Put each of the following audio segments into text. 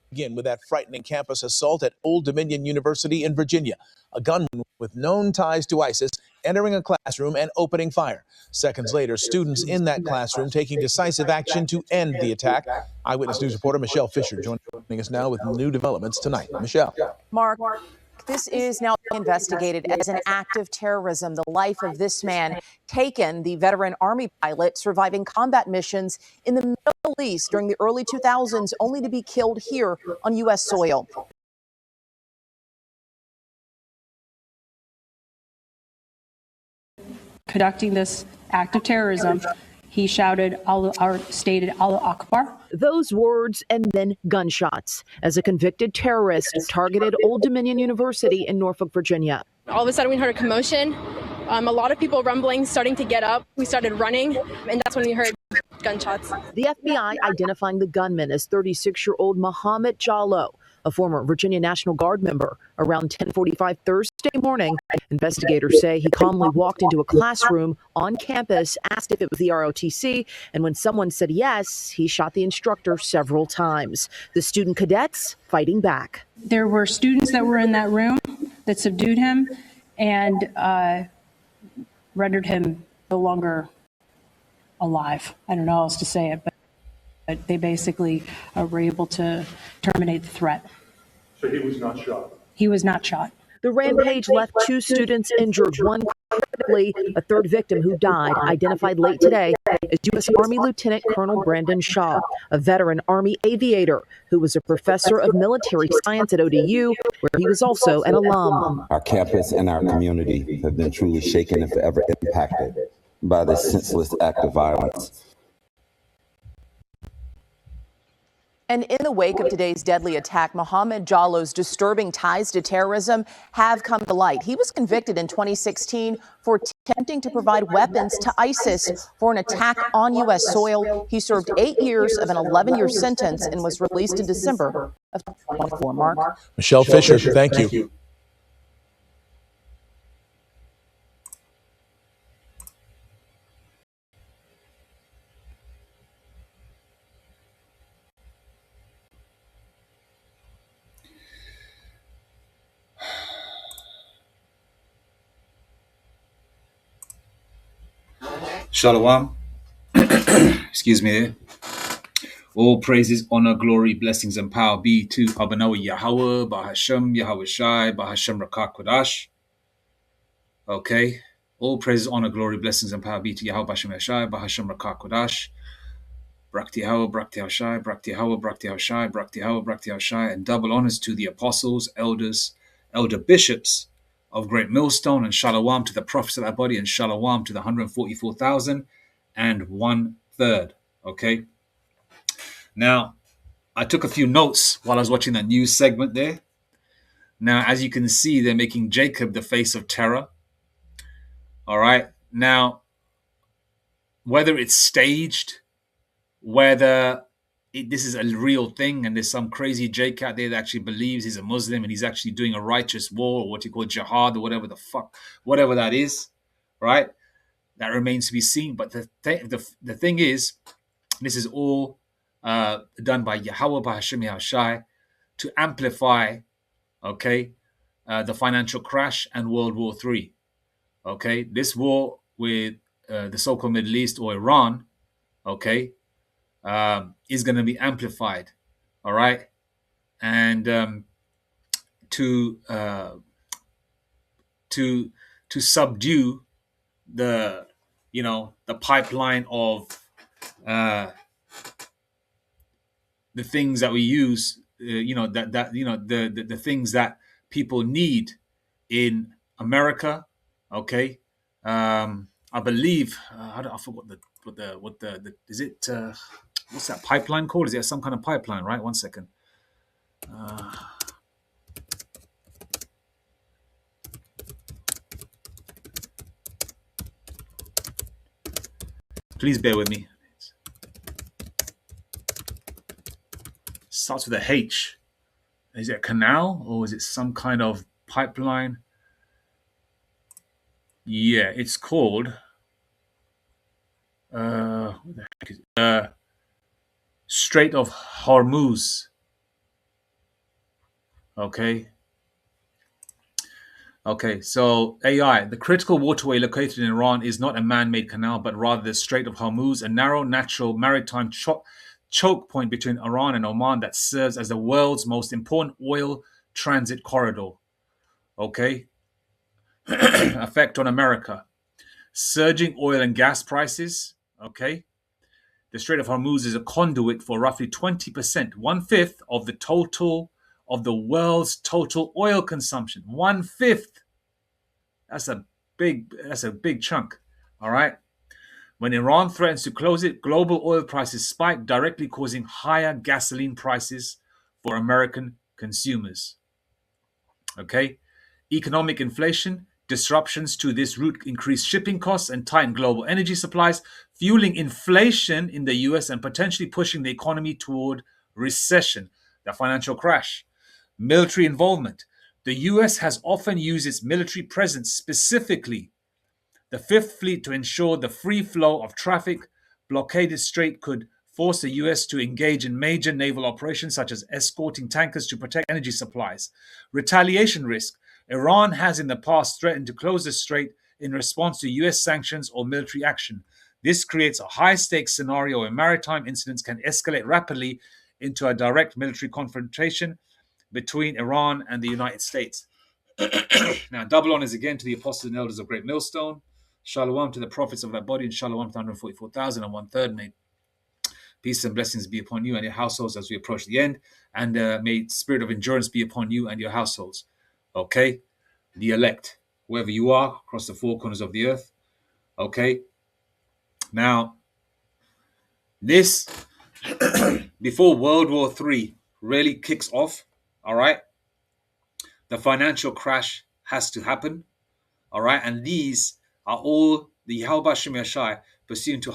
Begin with that frightening campus assault at Old Dominion University in Virginia. A gunman with known ties to ISIS entering a classroom and opening fire. Seconds later, students in that classroom taking decisive action to end the attack. Eyewitness News reporter Michelle Fisher joining us now with new developments tonight. Michelle. Mark, this is now investigated as an act of terrorism. The life of this man taken, the veteran Army pilot surviving combat missions in the Middle East during the early 2000s, only to be killed here on U.S. soil. Conducting this act of terrorism, he shouted, stated Allah Akbar. Those words and then gunshots as a convicted terrorist targeted Old Dominion University in Norfolk, Virginia. All of a sudden we heard a commotion. A lot of people rumbling, starting to get up. We started running, and that's when we heard gunshots. The FBI identifying the gunman as 36-year-old Mohammed Jallow, a former Virginia National Guard member. Around 10:45 Thursday morning, investigators say he calmly walked into a classroom on campus, asked if it was the ROTC, and when someone said yes, he shot the instructor several times. The student cadets fighting back. There were students that were in that room that subdued him and rendered him no longer alive. I don't know how else to say it, but they basically were able to terminate the threat. So he was not shot? He was not shot. The rampage left 2 students injured, one critically, a third victim who died, identified late today as U.S. Army Lieutenant Colonel Brandon Shaw, a veteran Army aviator who was a professor of military science at ODU, where he was also an alum. Our campus and our community have been truly shaken and forever impacted by this senseless act of violence. And in the wake of today's deadly attack, Mohammed Jallow's disturbing ties to terrorism have come to light. He was convicted in 2016 for attempting to provide weapons to ISIS for an attack on U.S. soil. He served 8 years of an 11-year sentence and was released in December of 2024. Mark. Michelle Fisher, thank you. Shalom. Excuse me. All praises, honor, glory, blessings, and power be to Abanawi Yahweh, Bahashem, Yahweh Shai, Bahashem Rakah Kodash. Okay. All praises, honor, glory, blessings, and power be to Yahweh, Bahashem Shai, Bahashem Rakah Kodash. Brakti Yahweh, Brakti Hashai, Brakti Yahweh, Brakti Hashai, Brakti Yahweh, Brakti Hashai, and double honors to the apostles, elders, elder bishops of Great Millstone, and shalom to the prophets of that body, and shalom to the 144,000 and 1/3. Okay. Now, I took a few notes while I was watching that news segment there. Now, as you can see, they're making Jacob the face of terror. All right. Now, whether it's staged, whether this is a real thing and there's some crazy Jake out there that actually believes he's a Muslim and he's actually doing a righteous war, or what you call jihad, or whatever that is, right? That remains to be seen. But the thing is, this is all done by Yahweh, by Hashem Yahushai, to amplify, okay, the financial crash and World War III. Okay, this war with the so-called Middle East or Iran, okay, is going to be amplified, all right, and to subdue the pipeline of the things that we use, the things that people need in America, okay. I believe I forgot what the is it. What's that pipeline called? Is there some kind of pipeline, right? 1 second. Please bear with me. Starts with a H. Is it a canal or is it some kind of pipeline? Yeah, it's called what the heck is it? Strait of Hormuz. Okay. Okay, so AI, the critical waterway located in Iran is not a man-made canal, but rather the Strait of Hormuz, a narrow natural maritime choke point between Iran and Oman that serves as the world's most important oil transit corridor. Okay, effect on America, surging oil and gas prices. Okay, the Strait of Hormuz is a conduit for roughly 20%, one-fifth of the world's total oil consumption. One-fifth. That's a big chunk. All right. When Iran threatens to close it, global oil prices spike, directly causing higher gasoline prices for American consumers. Okay. Economic inflation, disruptions to this route increase shipping costs and tighten global energy supplies, fueling inflation in the US and potentially pushing the economy toward recession, the financial crash. Military involvement. The US has often used its military presence, specifically the Fifth Fleet, to ensure the free flow of traffic. Blockaded strait could force the US to engage in major naval operations such as escorting tankers to protect energy supplies. Retaliation risk. Iran has in the past threatened to close the strait in response to US sanctions or military action. This creates a high-stakes scenario where maritime incidents can escalate rapidly into a direct military confrontation between Iran and the United States. Now, double honors again to the apostles and elders of Great Millstone. Shalom to the prophets of that body, and shalom to 144,000 and one-third. May peace and blessings be upon you and your households as we approach the end, and may spirit of endurance be upon you and your households. Okay? The elect, wherever you are, across the four corners of the earth. Okay? Now, this, before World War III really kicks off, all right, the financial crash has to happen, all right, and these are all the Yahweh Shem Yashai pursuant to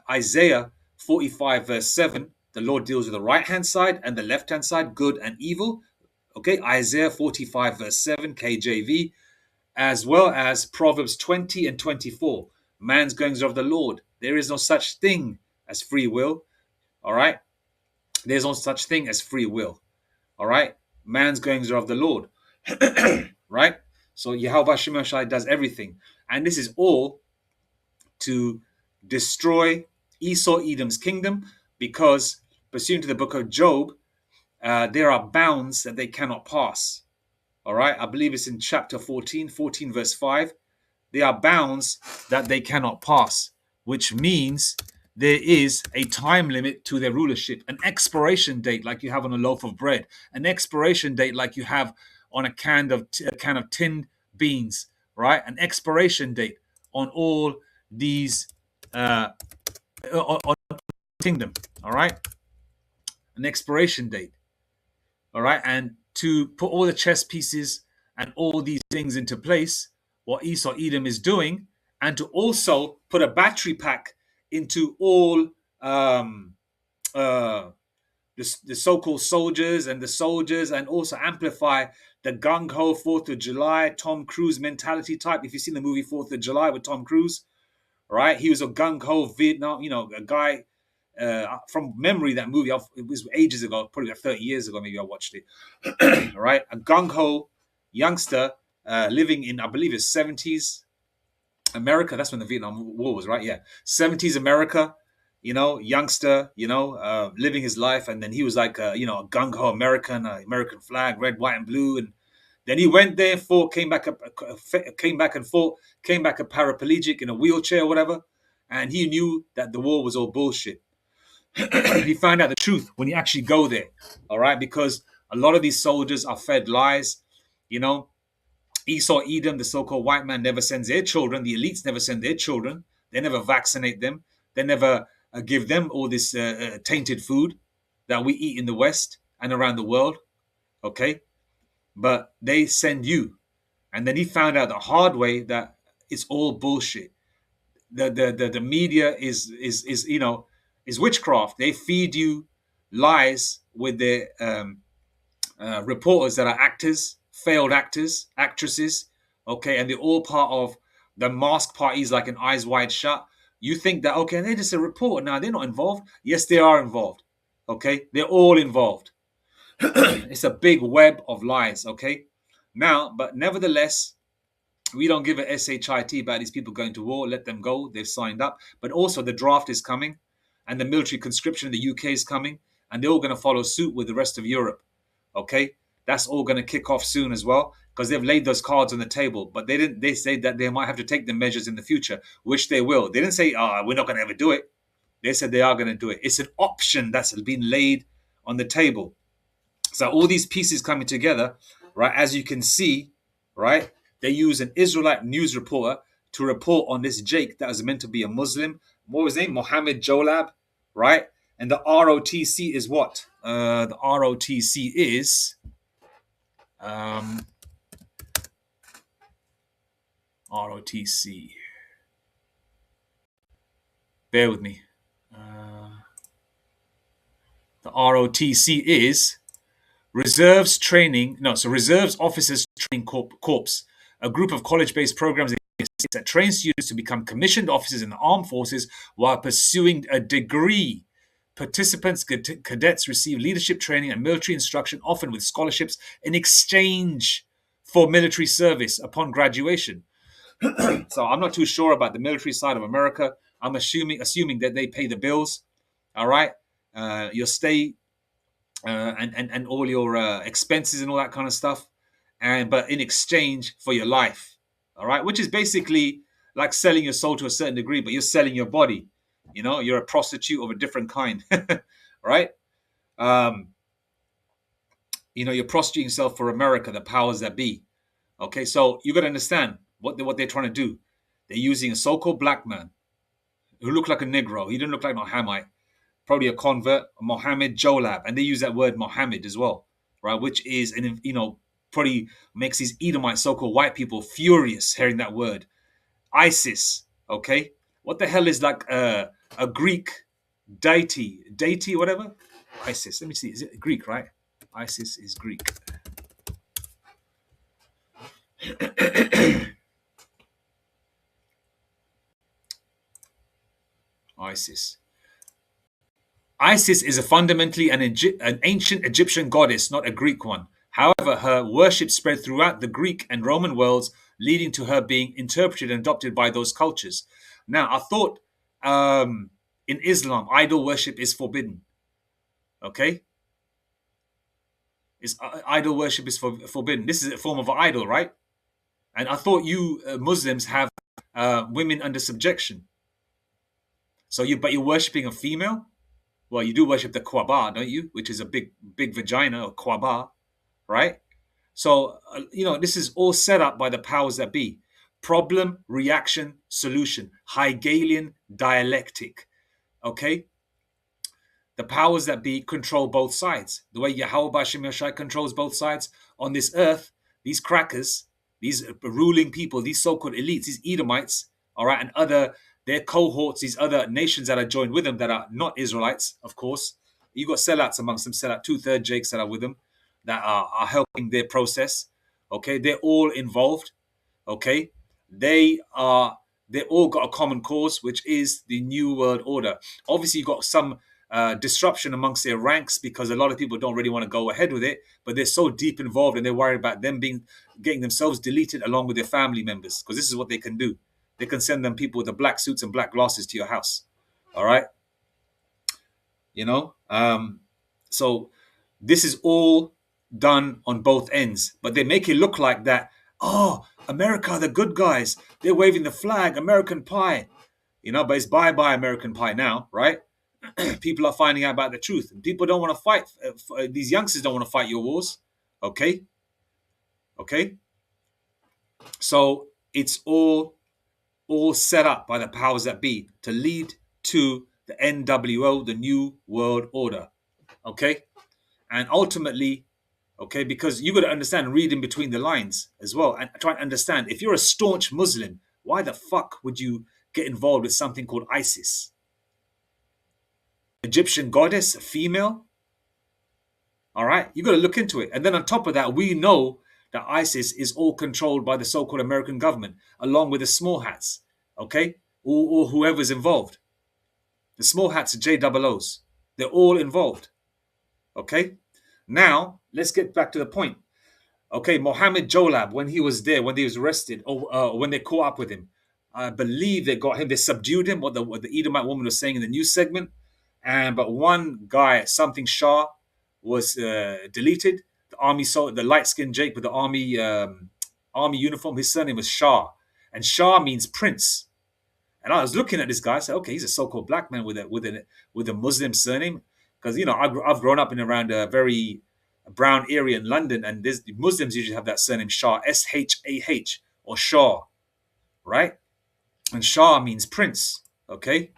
Isaiah 45 verse 7. The Lord deals with the right hand side and the left hand side, good and evil. Okay, Isaiah 45 verse 7 KJV, as well as Proverbs 20 and 24. Man's goings are of the Lord. There is no such thing as free will. All right, there's no such thing as free will. All right, man's goings are of the Lord. Right? So Yahweh Shem Yashai does everything. And this is all to destroy Esau Edom's kingdom, because pursuant to the book of Job, there are bounds that they cannot pass. All right? I believe it's in chapter 14 verse 5. There are bounds that they cannot pass, which means there is a time limit to their rulership, an expiration date like you have on a loaf of bread, an expiration date like you have on a can of tinned beans, right? An expiration date on all these on kingdom, all right? An expiration date, all right? And to put all the chess pieces and all these things into place, what Esau Edom is doing, and to also put a battery pack into all the so-called soldiers, and also amplify the gung-ho 4th of July, Tom Cruise mentality type. If you've seen the movie 4th of July with Tom Cruise, right? He was a gung-ho Vietnam, a guy, from memory, that movie, it was ages ago, probably like 30 years ago, maybe I watched it, right? A gung-ho youngster living in, I believe it's 70s America. That's when the Vietnam War was, right? Yeah. 70s America, youngster, living his life. And then he was like, a gung-ho American, American flag, red, white, and blue. And then he went there, fought, came back a paraplegic in a wheelchair or whatever. And he knew that the war was all bullshit. He found out the truth when he actually go there, all right? Because a lot of these soldiers are fed lies, Esau Edom, the so-called white man, never sends their children. The elites never send their children. They never vaccinate them. They never give them all this tainted food that we eat in the West and around the world. Okay? But they send you. And then he found out the hard way that it's all bullshit. The media is witchcraft. They feed you lies with their reporters that are actors, failed actors, actresses, okay, and they're all part of the mask parties like an Eyes Wide Shut. You think that, okay, they're just a reporter. Now, they're not involved. Yes, they are involved, okay? They're all involved. It's a big web of lies, okay? Now, but nevertheless, we don't give a shit about these people going to war. Let them go. They've signed up. But also the draft is coming and the military conscription in the UK is coming, and they're all going to follow suit with the rest of Europe, okay? That's all going to kick off soon as well, because they've laid those cards on the table. But they say that they might have to take the measures in the future, which they will. They didn't say, we're not going to ever do it. They said they are going to do it. It's an option that's been laid on the table. So all these pieces coming together, right, as you can see, right, they use an Israelite news reporter to report on this Jake that was meant to be a Muslim. What was his name? Mohammed Jolab, right? And the ROTC is what? The ROTC is... ROTC. Bear with me. The ROTC is Reserves Officers Training Corps, a group of college-based programs that train students to become commissioned officers in the armed forces while pursuing a degree. Participants, cadets, receive leadership training and military instruction, often with scholarships in exchange for military service upon graduation. So I'm not too sure about the military side of America. I'm assuming that they pay the bills, all right? Your stay and all your expenses and all that kind of stuff, but in exchange for your life, all right? Which is basically like selling your soul to a certain degree, but you're selling your body. You know, you're a prostitute of a different kind, right? You're prostituting yourself for America, the powers that be. Okay, so you got to understand what they're trying to do. They're using a so-called black man who looked like a Negro. He didn't look like no Hamite, probably a convert, Mohammed Jolab, and they use that word Mohammed as well, right? Which is, probably makes these Edomite so-called white people furious hearing that word. ISIS, okay? What the hell is like a Greek deity, whatever? ISIS. Let me see. Is it Greek, right? ISIS is Greek. ISIS. Isis is fundamentally an ancient Egyptian goddess, not a Greek one. However, her worship spread throughout the Greek and Roman worlds, leading to her being interpreted and adopted by those cultures. Now, I thought in Islam, idol worship is forbidden. Okay? Idol worship is forbidden. This is a form of an idol, right? And I thought you Muslims have women under subjection. But you're worshipping a female? Well, you do worship the Kaaba, don't you? Which is a big vagina, or Kaaba, right? So, this is all set up by the powers that be. Problem, reaction, solution. Hegelian dialectic, okay? The powers that be control both sides. The way Yahweh Bashim Yashai controls both sides on this earth, these crackers, these ruling people, these so-called elites, these Edomites, all right, and their cohorts, these other nations that are joined with them that are not Israelites, of course. You got sellouts amongst them, sellout 2/3 Jakes that are with them, that are helping their process. Okay, they're all involved. Okay, they all got a common cause, which is the New World Order. Obviously, you got some disruption amongst their ranks because a lot of people don't really want to go ahead with it, but they're so deep involved and they're worried about them getting themselves deleted along with their family members, because this is what they can do. They can send them people with the black suits and black glasses to your house. All right. So this is all done on both ends, but they make it look like that. Oh, America are the good guys. They're waving the flag, American pie. But it's bye-bye American pie now, right? People are finding out about the truth. People don't want to fight. These youngsters don't want to fight your wars. Okay. So it's all set up by the powers that be to lead to the NWO, the New World Order. Okay? And ultimately, okay, because you got to understand, read in between the lines as well, and try and understand, if you're a staunch Muslim, why the fuck would you get involved with something called ISIS? Egyptian goddess, a female? All right? You got to look into it. And then on top of that, we know that ISIS is all controlled by the so-called American government, along with the small hats, okay? Or whoever's involved. The small hats are JOOs. They're all involved, okay? Now, let's get back to the point. Okay, Mohammed Jolab, when he was there, when he was arrested, or when they caught up with him, I believe they got him, they subdued him, what the Edomite woman was saying in the news segment. But one guy, something Shah, was deleted. The army, the light-skinned Jake with the army uniform, his surname was Shah. And Shah means prince. And I was looking at this guy, I said, okay, he's a so-called black man with a Muslim surname. Because, I've grown up in around a very brown area in London, and the Muslims usually have that surname Shah, S-H-A-H, or Shah, right? And Shah means prince, okay?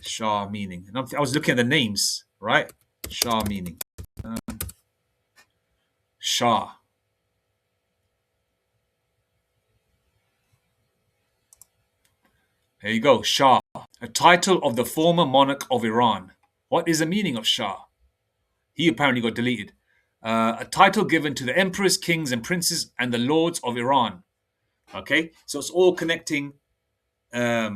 Shah meaning. And I was looking at the names, right? Shah meaning. Shah. There you go, Shah. A title of the former monarch of Iran. What is the meaning of Shah? He apparently got deleted. A title given to the emperors, kings, and princes, and the lords of Iran. Okay, so it's all connecting. It's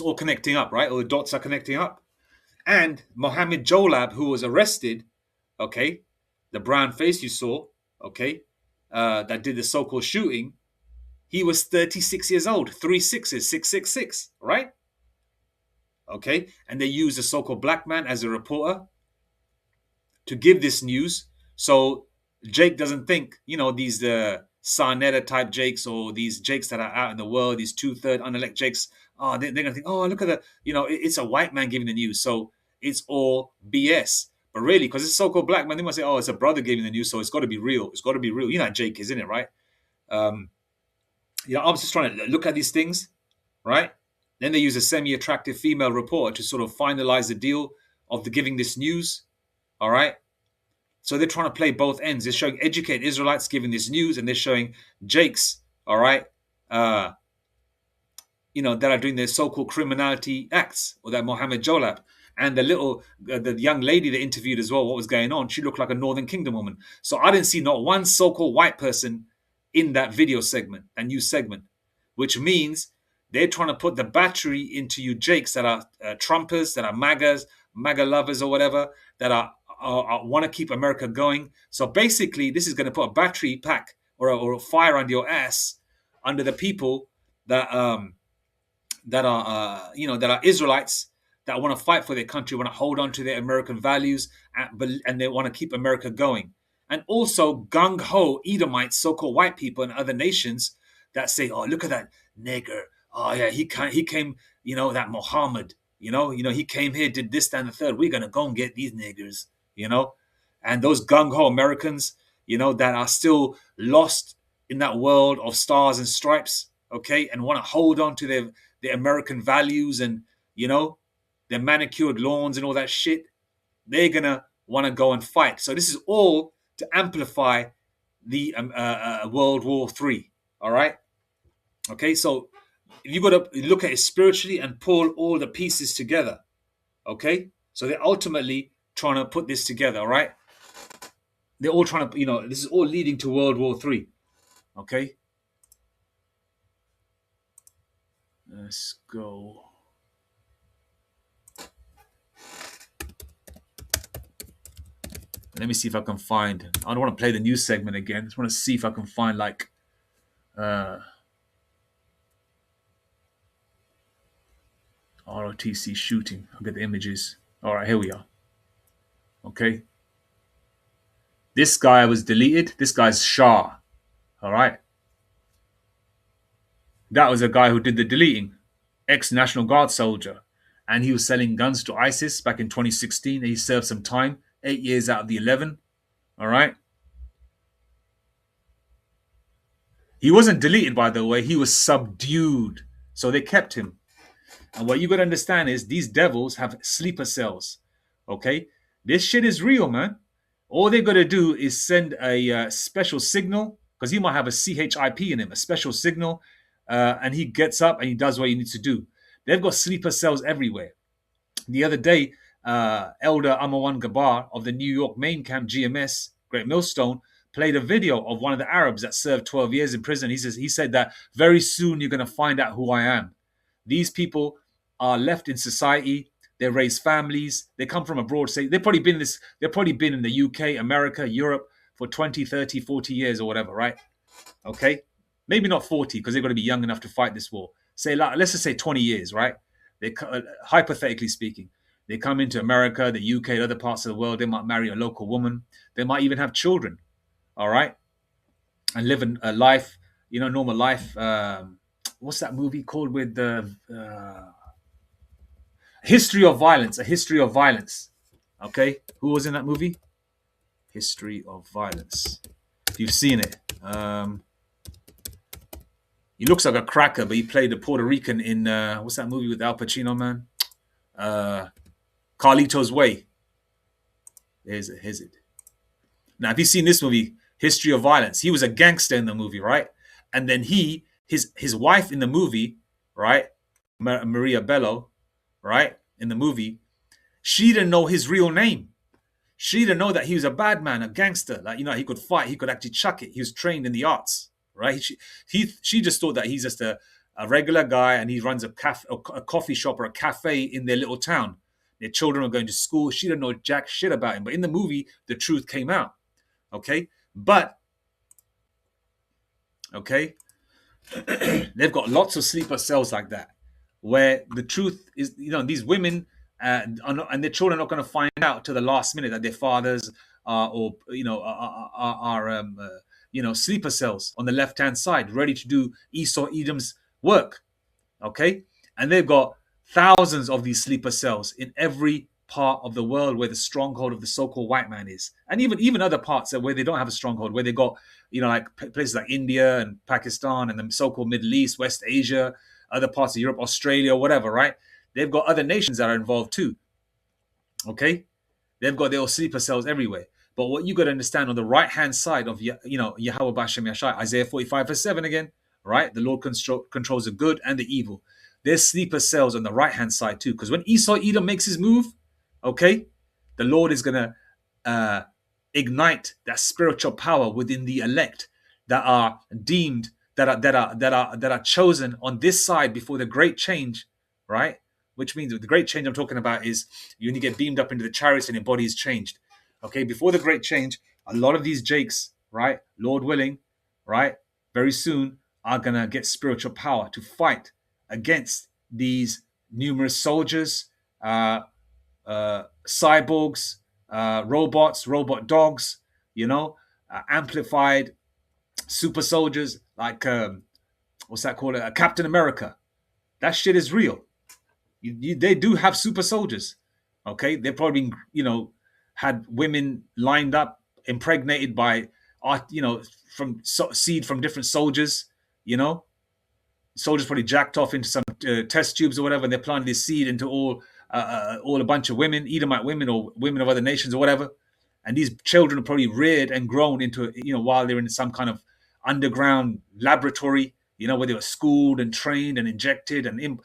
all connecting up, right? All the dots are connecting up. And Mohammed Jolab, who was arrested, okay, the brown face you saw, okay, that did the so-called shooting, he was 36 years old, 3 sixes, 666, right? Okay, and they used a so-called black man as a reporter to give this news, so Jake doesn't think, these Sarnetta type Jakes, or these Jakes that are out in the world, these 2/3 unelect Jakes, they're gonna think, oh, look at it's a white man giving the news, so it's all BS. But really, because it's so-called black man, they must say, oh, it's a brother giving the news, so it's got to be real. It's got to be real. You know how Jake is, isn't it, right? I was just trying to look at these things, right? Then they use a semi-attractive female reporter to sort of finalize the deal of giving this news, all right? So they're trying to play both ends. They're showing educated Israelites giving this news, and they're showing Jakes, all right, that are doing their so-called criminality acts, or that Mohammed Jolab. And the young lady they interviewed as well, what was going on, she looked like a Northern Kingdom woman. So I didn't see not one so-called white person in that video segment, that news segment, which means they're trying to put the battery into you Jakes that are Trumpers, that are MAGA lovers or whatever, that want to keep America going. So basically, this is going to put a battery pack or a fire under your ass, under the people that are Israelites, that want to fight for their country, want to hold on to their American values, and they want to keep America going. And also gung-ho Edomites, so-called white people in other nations that say, oh, look at that nigger. Oh, yeah, he came, that Muhammad, he came here, did this, that, and the third. We're going to go and get these niggers, And those gung-ho Americans, that are still lost in that world of stars and stripes, okay, and want to hold on to their American values and, their manicured lawns and all that shit, they're going to want to go and fight. So this is all to amplify the World War III, all right? Okay, so you got to look at it spiritually and pull all the pieces together, okay? So they're ultimately trying to put this together, all right? They're all trying to, this is all leading to World War III, okay? Let's go. Let me see if I can find, I don't want to play the news segment again. I just want to see if I can find ROTC shooting. I'll get the images. All right, here we are. Okay. This guy was deleted. This guy's Shah. All right. That was a guy who did the deleting. Ex-National Guard soldier. And he was selling guns to ISIS back in 2016. He served some time. 8 years out of the 11. All right. He wasn't deleted, by the way. He was subdued. So they kept him. And what you got to understand is these devils have sleeper cells. Okay? This shit is real, man. All they got to do is send a special signal, because he might have a CHIP in him, a special signal, and he gets up and he does what he needs to do. They've got sleeper cells everywhere. The other day, Elder Amawan Gabar of the New York main camp GMS, Great Millstone, played a video of one of the Arabs that served 12 years in prison. He said that very soon you're going to find out who I am. These people are left in society. They raise families. They come from abroad. Say they've probably been this. They've probably been in the UK, America, Europe for 20, 30, 40 years or whatever, right? Okay, maybe not 40 because they've got to be young enough to fight this war. Say, like, let's just say 20 years, right? They hypothetically speaking, they come into America, the UK, other parts of the world. They might marry a local woman. They might even have children. All right, and live a life, normal life. What's that movie called with the History of Violence? A History of Violence. Okay, who was in that movie? History of Violence. If you've seen it, he looks like a cracker, but he played a Puerto Rican in what's that movie with Al Pacino, man? Carlito's Way. Here's it. Now, if you've seen this movie, History of Violence, he was a gangster in the movie, right? And then his wife in the movie, right, Maria Bello, right, in the movie, she didn't know his real name. She didn't know that he was a bad man, a gangster. Like, he could fight, he could actually chuck it. He was trained in the arts, right? She just thought that he's just a regular guy and he runs a coffee shop or a cafe in their little town. Their children are going to school. She didn't know jack shit about him. But in the movie, the truth came out. Okay? But, okay, they've got lots of sleeper cells like that, where the truth is, these women and their children are not going to find out to the last minute that their fathers are sleeper cells on the left-hand side, ready to do Esau Edom's work. Okay? And they've got thousands of these sleeper cells in every part of the world where the stronghold of the so-called white man is, and even other parts where they don't have a stronghold, where they got like places like India and Pakistan and the so-called Middle East, West Asia, other parts of Europe, Australia, whatever, right? They've got other nations that are involved too. Okay, they've got their sleeper cells everywhere. But what you got to understand, on the right hand side of Yahweh Bashem Yashai, Isaiah 45 verse 7 again, right? The Lord controls the good and the evil. There's sleeper cells on the right hand side too, because when Esau Edom makes his move, okay, the Lord is gonna ignite that spiritual power within the elect that are deemed, that are chosen on this side before the great change, right? Which means the great change I'm talking about is you get beamed up into the chariots and your body is changed. Okay, before the great change, a lot of these jakes, right, Lord willing, right, very soon are gonna get spiritual power to fight against these numerous soldiers, cyborgs, robots, robot dogs, amplified super soldiers like what's that called? Captain America. That shit is real. They do have super soldiers. Okay, they've probably had women lined up, impregnated by from seed from different soldiers. Soldiers probably jacked off into some test tubes or whatever, and they're planting this seed into all a bunch of women, Edomite women or women of other nations or whatever. And these children are probably reared and grown into, while they're in some kind of underground laboratory, where they were schooled and trained and injected and,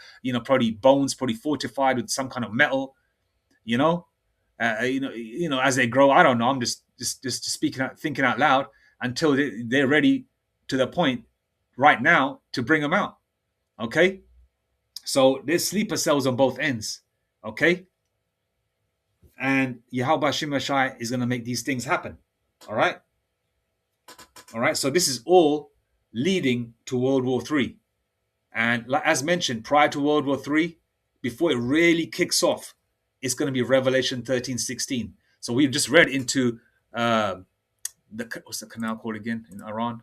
probably bones, probably fortified with some kind of metal, as they grow. I don't know. I'm just speaking out, thinking out loud, until they're ready to the point right now to bring them out. Okay. So there's sleeper cells on both ends. Okay. And Yahweh Shai is going to make these things happen. All right. All right. So this is all leading to World War III. And as mentioned, prior to World War III, before it really kicks off, it's going to be Revelation 13:16. So we've just read into what's the canal called again in Iran?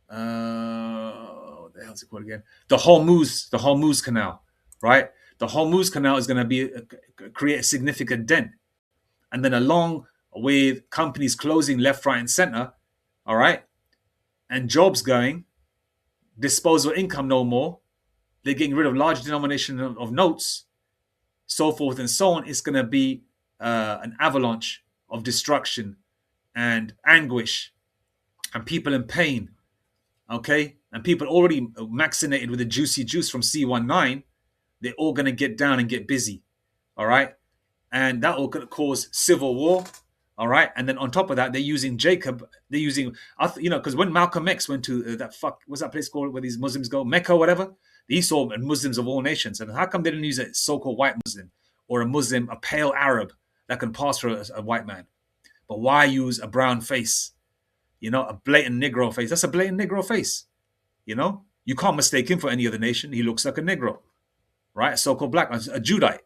What the hell's it called again? The Hormuz Canal, right? The Hormuz Canal is going to create a significant dent. And then along with companies closing left, right, and center, all right, and jobs going, disposable income no more, they're getting rid of large denomination of notes, so forth and so on. It's going to be an avalanche of destruction and anguish and people in pain, okay? And people already vaccinated with the juicy juice from C19, they're all going to get down and get busy, all right? And that will cause civil war, all right? And then on top of that, they're using Jacob, because when Malcolm X went to what's that place called where these Muslims go, Mecca or whatever, Esau and Muslims of all nations. And how come they didn't use a so-called white Muslim or a Muslim, a pale Arab that can pass for a white man? But why use a brown face? You know, a blatant Negro face. That's a blatant Negro face. You know, you can't mistake him for any other nation. He looks like a Negro, right? A so-called black, a Judite.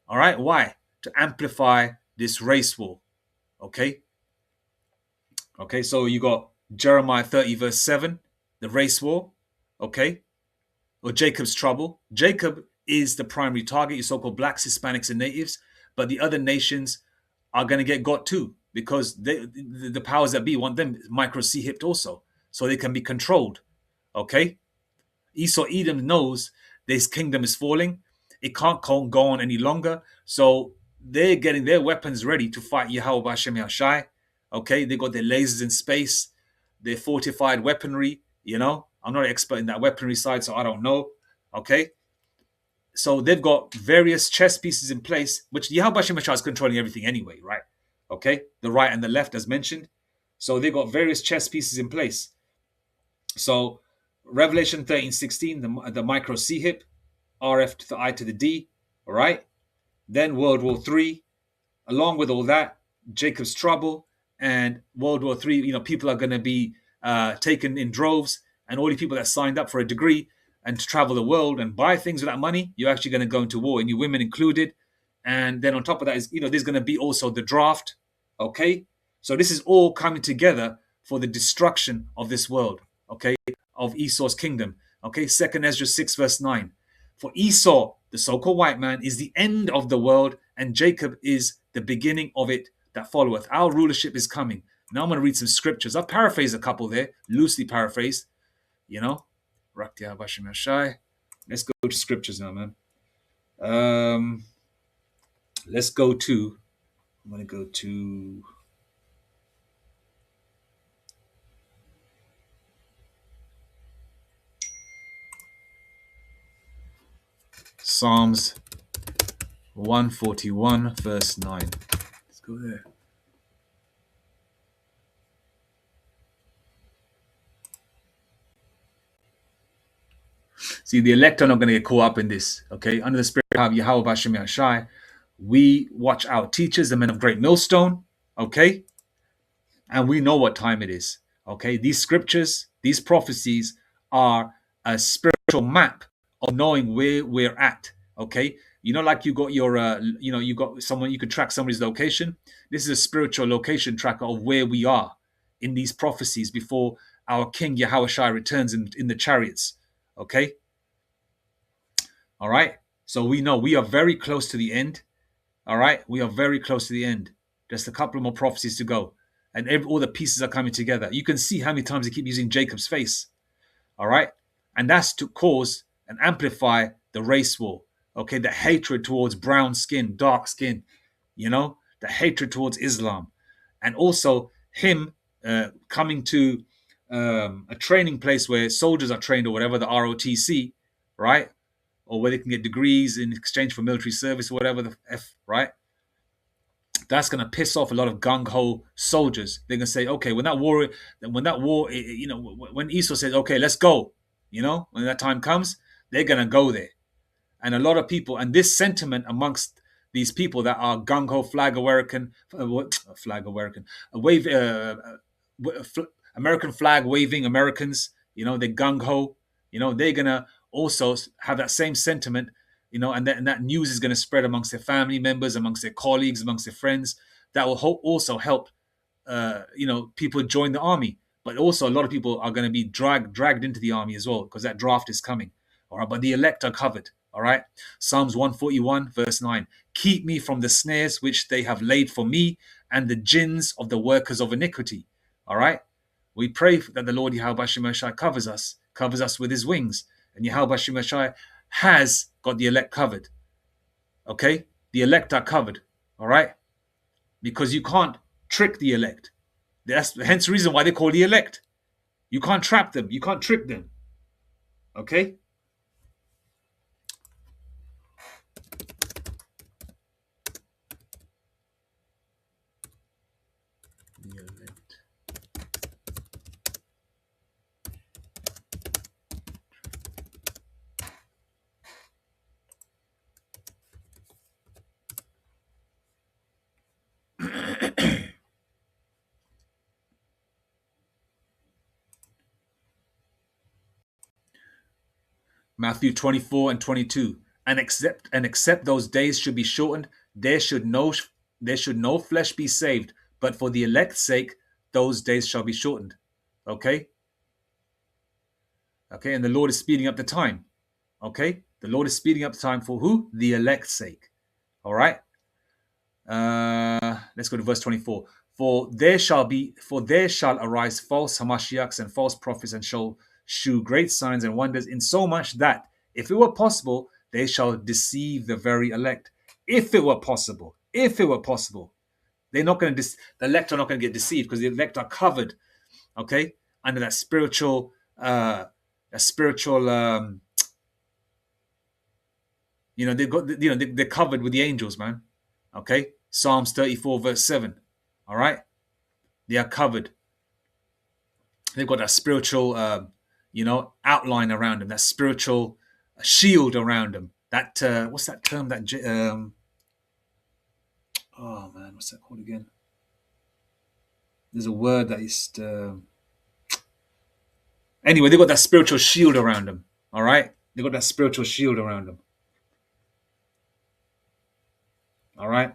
All right, why? To amplify this race war. Okay. Okay, so you got Jeremiah 30 verse 7, the race war. Okay, or Jacob's trouble. Jacob is the primary target, your so-called blacks, Hispanics, and natives, but the other nations are going to get got too, because the powers that be want them micro C-hipped also, so they can be controlled. Okay, Esau Edom knows this kingdom is falling. It can't go on any longer, so they're getting their weapons ready to fight Yahweh B'Shem Yashai. Okay, they got their lasers in space, their fortified weaponry. You know, I'm not an expert in that weaponry side, so I don't know. Okay, so they've got various chess pieces in place, which Yahweh B'Shem Yashai is controlling everything anyway, right? Okay, the right and the left, as mentioned. So they've got various chess pieces in place. So Revelation 13:16, the micro C-hip, RF to the I to the D, all right? Then World War III, along with all that, Jacob's trouble and World War III, you know, people are going to be taken in droves, and all the people that signed up for a degree and to travel the world and buy things with that money, you're actually going to go into war, and you women included. And then on top of that is, you know, there's going to be also the draft, okay? So this is all coming together for the destruction of this world, okay, of Esau's kingdom, okay? 2nd Ezra 6 verse 9. For Esau, the so-called white man, is the end of the world, and Jacob is the beginning of it that followeth. Our rulership is coming. Now I'm going to read some scriptures. I've paraphrased a couple there, loosely paraphrased, you know. Let's go to scriptures now, man. Let's go to, I'm going to go to Psalms 141 verse 9. Let's go there. See, the elect are not going to get caught up in this, okay? Under the spirit of Yahweh B'Shem Yashai, we watch our teachers, the men of great millstone, okay? And we know what time it is, okay? These scriptures, these prophecies are a spiritual map of knowing where we're at, okay? You know, like you got your, you know, you got someone, you could track somebody's location. This is a spiritual location tracker of where we are in these prophecies before our King Yahweh Shai returns in the chariots, okay? All right. So we know we are very close to the end. All right. We are very close to the end. Just a couple more prophecies to go. And all the pieces are coming together. You can see how many times they keep using Jacob's face. All right. And that's to cause and amplify the race war. Okay. The hatred towards brown skin, dark skin, you know, the hatred towards Islam. And also him coming to a training place where soldiers are trained or whatever, the ROTC, right? Or where they can get degrees in exchange for military service or whatever the F, right? That's going to piss off a lot of gung-ho soldiers. They're going to say, okay, when that war, you know, when Esau says, okay, let's go, you know, when that time comes, they're going to go there. And a lot of people, and this sentiment amongst these people that are gung-ho American flag waving Americans, you know, they're gung-ho, you know, they're going to also have that same sentiment, you know, and that news is going to spread amongst their family members, amongst their colleagues, amongst their friends. That will also help, you know, people join the army. But also a lot of people are going to be dragged into the army as well, because that draft is coming. All right, but the elect are covered. All right, Psalms 141 verse 9. Keep me from the snares which they have laid for me, and the gins of the workers of iniquity. All right, we pray that the Lord Yahweh B'Shem Yashai covers us with his wings. And Yahweh B'Shem Yashai has got the elect covered. Okay? The elect are covered. All right? Because you can't trick the elect. That's hence the reason why they call the elect. You can't trap them. You can't trick them. Okay? The elect. Matthew 24 and 22. And except those days should be shortened, there should no flesh be saved, but for the elect's sake, those days shall be shortened. Okay? Okay, and the Lord is speeding up the time. Okay? The Lord is speeding up the time for who? The elect's sake. All right? Let's go to verse 24. For there shall arise false Hamashiachs and false prophets, and shall shew great signs and wonders, in so much that, if it were possible, they shall deceive the very elect. If it were possible, they're not going to. The elect are not going to get deceived, because the elect are covered, okay, under that spiritual, they've got, they're covered with the angels, man. Okay, Psalms 34 verse 7. All right, they are covered. They've got that spiritual, outline around them, that spiritual shield around them. That what's that term? That oh man, what's that called again? There's a word that is. Anyway, they've got that spiritual shield around them. All right, they've got that spiritual shield around them. All right,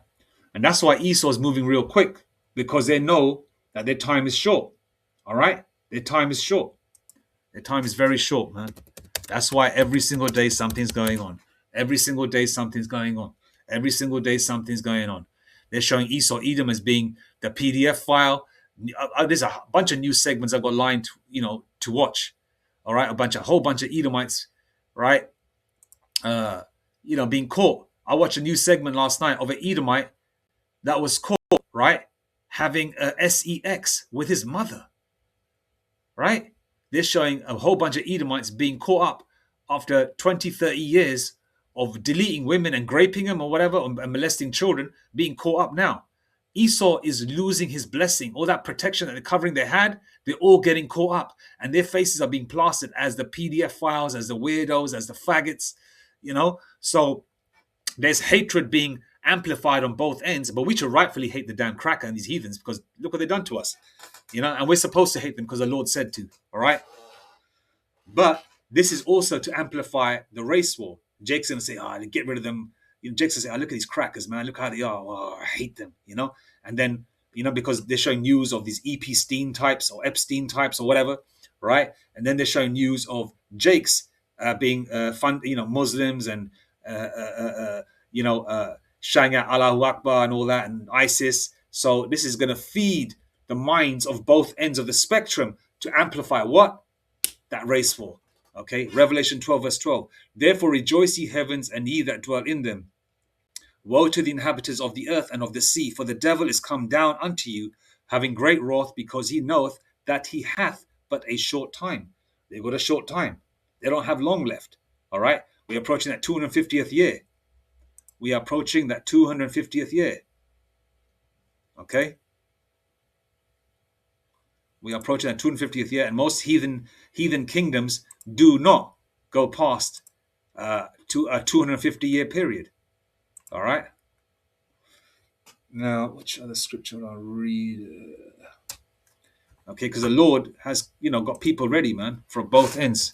and that's why Esau is moving real quick, because they know that their time is short. All right, their time is short. Their time is very short, man. That's why every single day something's going on. Every single day something's going on. Every single day something's going on. They're showing Esau Edom as being the PDF file. There's a bunch of new segments I've got lined, to watch. All right, a whole bunch of Edomites, right? Being caught. I watched a new segment last night of an Edomite that was caught, right, having a sex with his mother, right? They're showing a whole bunch of Edomites being caught up after 20, 30 years of deleting women and raping them or whatever, and molesting children, being caught up now. Esau is losing his blessing. All that protection that the covering they had, they're all getting caught up. And their faces are being plastered as the PDF files, as the weirdos, as the faggots, So there's hatred being amplified on both ends, but we should rightfully hate the damn cracker and these heathens, because look what they've done to us. And we're supposed to hate them because the Lord said to, all right? But this is also to amplify the race war. Jake's going to say, get rid of them. Jake's going to say, look at these crackers, man. Look how they are. Oh, I hate them, And then, because they're showing news of these Epstein types or Epstein types or whatever, right? And then they're showing news of Jake's being Muslims and, shouting out Allahu Akbar and all that, and ISIS. So this is going to feed the minds of both ends of the spectrum to amplify what? That race war. Okay, Revelation 12 verse 12. Therefore rejoice, ye heavens, and ye that dwell in them. Woe to the inhabitants of the earth and of the sea, for the devil is come down unto you, having great wrath, because he knoweth that he hath but a short time. They've got a short time. They don't have long left. All right, we're approaching that 250th year. We are approaching that 250th year. Okay, we are approaching that 250th year, and most heathen kingdoms do not go past to a 250-year period. All right. Now, which other scripture will I read? Okay, because the Lord has, got people ready, man, from both ends.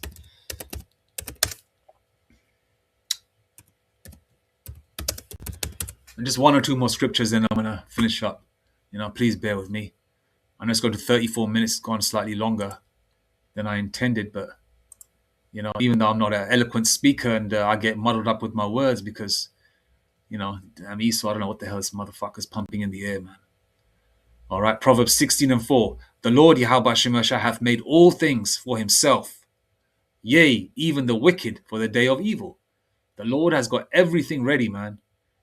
And just one or two more scriptures, then I'm gonna finish up. Please bear with me. I know it's going to 34 minutes, it's gone slightly longer than I intended, but even though I'm not an eloquent speaker and I get muddled up with my words because, I'm Esau, I don't know what the hell this motherfucker's pumping in the air, man. All right, Proverbs 16 and 4. The Lord Yahweh Shemashah hath made all things for himself, yea, even the wicked for the day of evil. The Lord has got everything ready, man.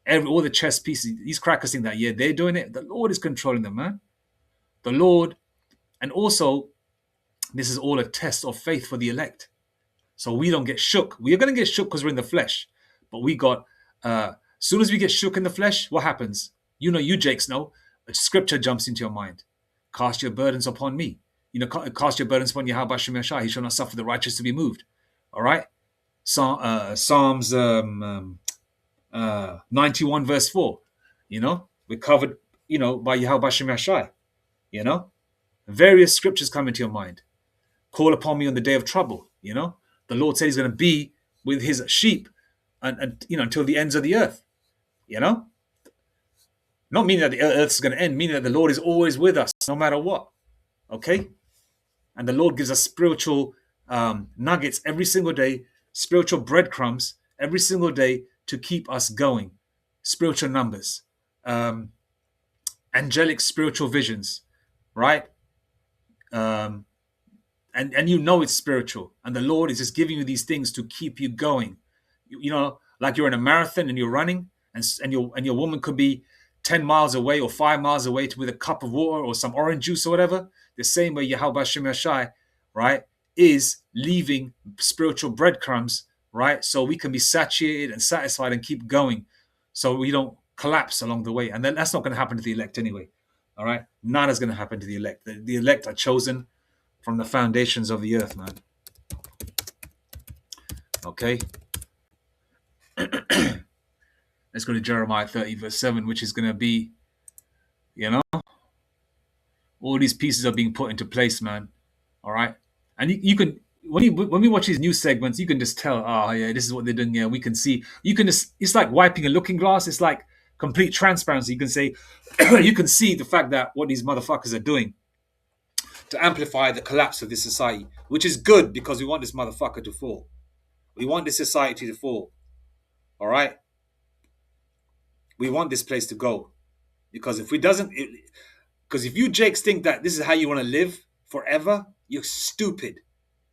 All the chess pieces, these crackers think that, they're doing it. The Lord is controlling them, man. The Lord, and also, this is all a test of faith for the elect. So we don't get shook. We are going to get shook because we're in the flesh. But we got, as soon as we get shook in the flesh, what happens? You Jakes know, a scripture jumps into your mind. Cast your burdens upon me. Cast your burdens upon Yahweh Shem Yashai. He shall not suffer the righteous to be moved. All right? Psalms 91 verse 4. We're covered, by Yahweh Shem Yashai. Various scriptures come into your mind. Call upon me on the day of trouble. The Lord said he's going to be with his sheep and until the ends of the earth. You know, not meaning that the earth is going to end, meaning that the Lord is always with us, no matter what. Okay, and the Lord gives us spiritual nuggets every single day, spiritual breadcrumbs every single day to keep us going. Spiritual numbers, angelic spiritual visions, right? Um, and you know it's spiritual, and the Lord is just giving you these things to keep you going. You know, like you're in a marathon and you're running, and your woman could be 10 miles away or 5 miles away with a cup of water or some orange juice or whatever. The same way Yahweh Shem Yashai, right, is leaving spiritual breadcrumbs, right, so we can be satiated and satisfied and keep going, so we don't collapse along the way. And then that's not going to happen to the elect anyway. All right, none is going to happen to the elect. The elect are chosen from the foundations of the earth, man. Okay. Let's go to Jeremiah 30, verse 7, which is going to be, you know, all these pieces are being put into place, man. All right. And you can, when we watch these news segments, you can just tell, oh, yeah, this is what they're doing. Yeah, we can see. You can just, it's like wiping a looking glass. It's like complete transparency. You can say, you can see the fact that what these motherfuckers are doing to amplify the collapse of this society, which is good because we want this motherfucker to fall. We want this society to fall. All right? We want this place to go. Because if we doesn't, because if you Jakes think that this is how you want to live forever, you're stupid.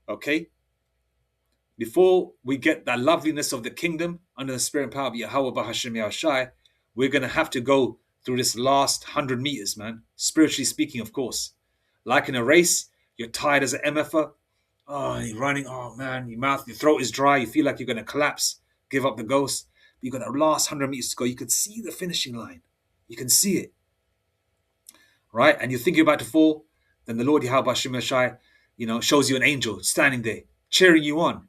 Okay? Before we get that loveliness of the kingdom under the spirit and power of Yahweh Bahashem Yahushai, we're going to have to go through this last 100 meters, man. Spiritually speaking, of course. Like in a race, you're tired as an MFer. Oh, you're running. Oh, man, your throat is dry. You feel like you're going to collapse, give up the ghost. But you've got the last 100 meters to go. You can see the finishing line. You can see it. Right? And you're thinking about to fall. Then the Lord Yahweh Hashem Yashai, shows you an angel standing there, cheering you on.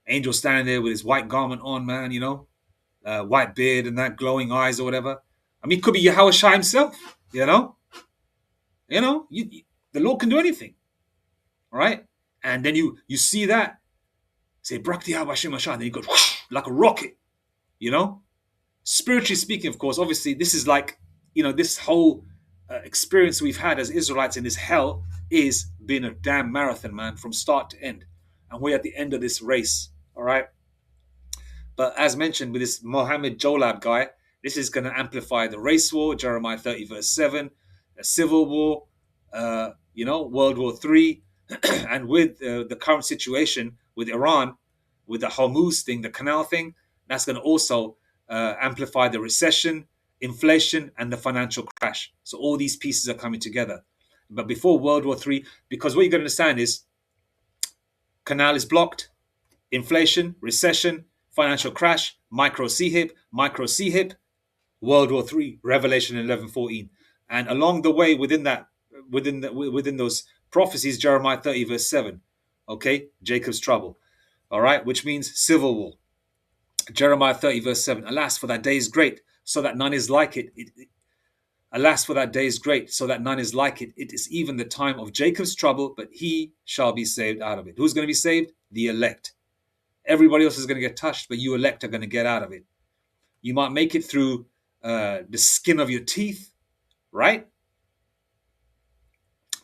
Angel standing there with his white garment on, man, white beard and that glowing eyes or whatever. I mean, it could be Yahweh Shai himself, the Lord can do anything. All right? And then you see that, say, Brakti Yahweh Hashem Yashai, and then you go whoosh, like a rocket, Spiritually speaking, of course, obviously, this is like, this whole experience we've had as Israelites in this hell is being a damn marathon, man, from start to end. And we're at the end of this race, all right? But as mentioned with this Mohammed Jolab guy, this is going to amplify the race war, Jeremiah 30 verse 7, a civil war, World War III, and with the current situation with Iran, with the Hormuz thing, the canal thing, that's going to also amplify the recession, inflation, and the financial crash. So all these pieces are coming together. But before World War III, because what you got to understand is, canal is blocked, inflation, recession, financial crash, micro CHIP, World War III, Revelation 11:14, and along the way within those prophecies, Jeremiah 30 verse 7, okay, Jacob's trouble, all right, which means civil war. Jeremiah 30 verse 7, alas, for that day is great, so that none is like it. Alas, for that day is great, so that none is like it. It is even the time of Jacob's trouble, but he shall be saved out of it. Who's going to be saved? The elect. Everybody else is going to get touched, but you elect are going to get out of it. You might make it through the skin of your teeth, right?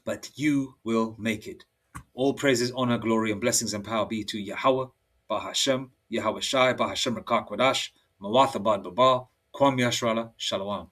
But you will make it. All praises, honor, glory, and blessings and power be to Yahweh, Bahashem, Yahweh Shai, Bahashem Rakak Wadash, Mawathabad Baba, Kwam Yashrala, Shalom.